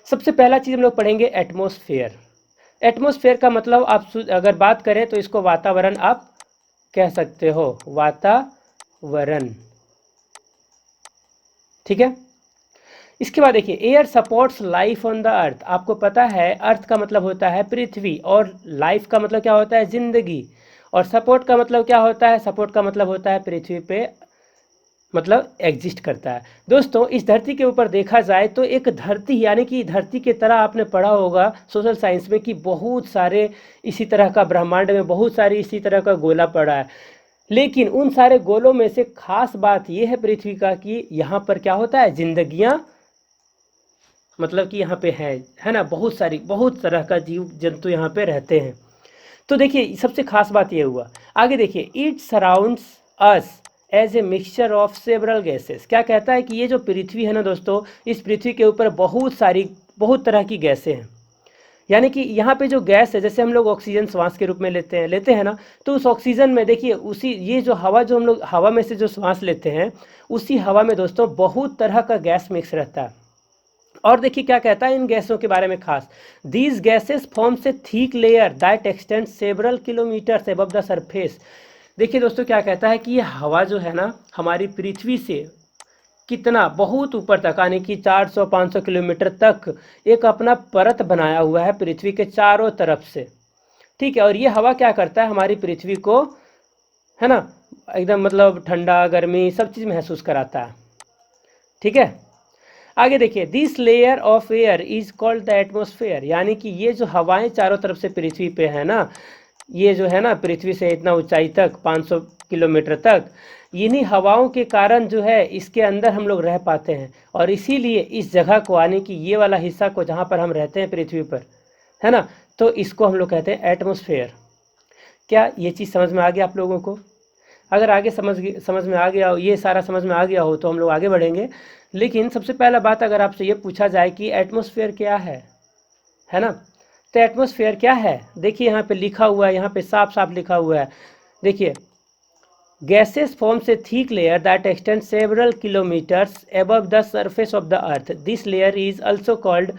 सबसे पहला चीज़ हम लोग पढ़ेंगे एटमॉस्फेयर। एटमॉस्फेयर का मतलब आप अगर बात करें तो इसको वातावरण आप कह सकते हो, वातावरण, ठीक है। इसके बाद देखिए air supports life on the earth. आपको पता है अर्थ का मतलब होता है पृथ्वी, और लाइफ का मतलब क्या होता है, जिंदगी, और सपोर्ट का मतलब क्या होता है, सपोर्ट का मतलब होता है पृथ्वी पे मतलब एग्जिस्ट करता है। दोस्तों इस धरती के ऊपर देखा जाए तो एक धरती, यानी कि धरती की तरह आपने पढ़ा होगा सोशल साइंस में कि बहुत सारे इसी तरह का ब्रह्मांड में बहुत सारी इसी तरह का गोला पड़ा है, लेकिन उन सारे गोलों में से खास बात यह है पृथ्वी का कि यहाँ पर क्या होता है, जिंदगियाँ मतलब कि यहाँ पे है ना, बहुत सारी बहुत तरह का जीव जंतु यहाँ पे रहते हैं। तो देखिए सबसे खास बात ये हुआ। आगे देखिए it surrounds us as a mixture of several gases. क्या कहता है कि ये जो पृथ्वी है ना दोस्तों, इस पृथ्वी के ऊपर बहुत तरह की गैसें हैं। यानी कि यहाँ पे जो गैस है, जैसे हम लोग ऑक्सीजन श्वास के रूप में लेते हैं ना, तो उस ऑक्सीजन में देखिए उसी ये जो हवा, जो हम लोग हवा में से जो श्वास लेते हैं, उसी हवा में दोस्तों बहुत तरह का गैस मिक्स रहता है। और देखिए क्या कहता है इन गैसों के बारे में खास, these gases forms a thick layer that extend several kilometres above the surface. देखिए दोस्तों क्या कहता है कि ये हवा जो है ना हमारी पृथ्वी से कितना बहुत ऊपर तक, यानी कि 400-500 किलोमीटर तक एक अपना परत बनाया हुआ है पृथ्वी के चारों तरफ से, ठीक है। और ये हवा क्या करता है, हमारी पृथ्वी को, है ना, एकदम मतलब ठंडा गर्मी सब चीज़ महसूस कराता है, ठीक है। आगे देखिए this layer of air is called the atmosphere. यानी कि ये जो हवाएं चारों तरफ से पृथ्वी पे है ना, ये जो है ना पृथ्वी से इतना ऊंचाई तक 500 किलोमीटर तक, इन्हीं हवाओं के कारण जो है इसके अंदर हम लोग रह पाते हैं। और इसीलिए इस जगह को, यानी कि ये वाला हिस्सा को जहाँ पर हम रहते हैं पृथ्वी पर, है ना, तो इसको हम लोग कहते हैं एटमॉस्फेयर। क्या ये चीज़ समझ में आ गया आप लोगों को? अगर आगे समझ में आ गया हो, ये सारा समझ में आ गया हो, तो हम लोग आगे बढ़ेंगे। लेकिन सबसे पहला बात अगर आपसे ये पूछा जाए कि एटमॉस्फेयर क्या है ना, तो एटमॉस्फेयर क्या है, देखिए यहाँ पे लिखा हुआ है, यहाँ पे साफ साफ लिखा हुआ है, देखिए gases forms a thick layer that extend several kilometres above the surface of the earth, this layer is also called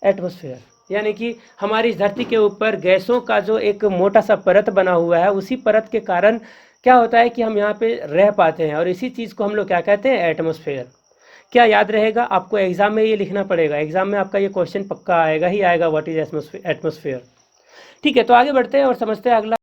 atmosphere. यानी कि हमारी इस धरती के ऊपर गैसों का जो एक मोटा सा परत बना हुआ है, उसी परत के कारण क्या होता है कि हम यहाँ पे रह पाते हैं, और इसी चीज़ को हम लोग क्या कहते हैं, एटमॉस्फेयर। क्या याद रहेगा आपको? एग्जाम में ये लिखना पड़ेगा, एग्जाम में आपका ये क्वेश्चन पक्का आएगा ही आएगा, व्हाट इज एटमॉस्फेयर। ठीक है, तो आगे बढ़ते हैं और समझते हैं अगला।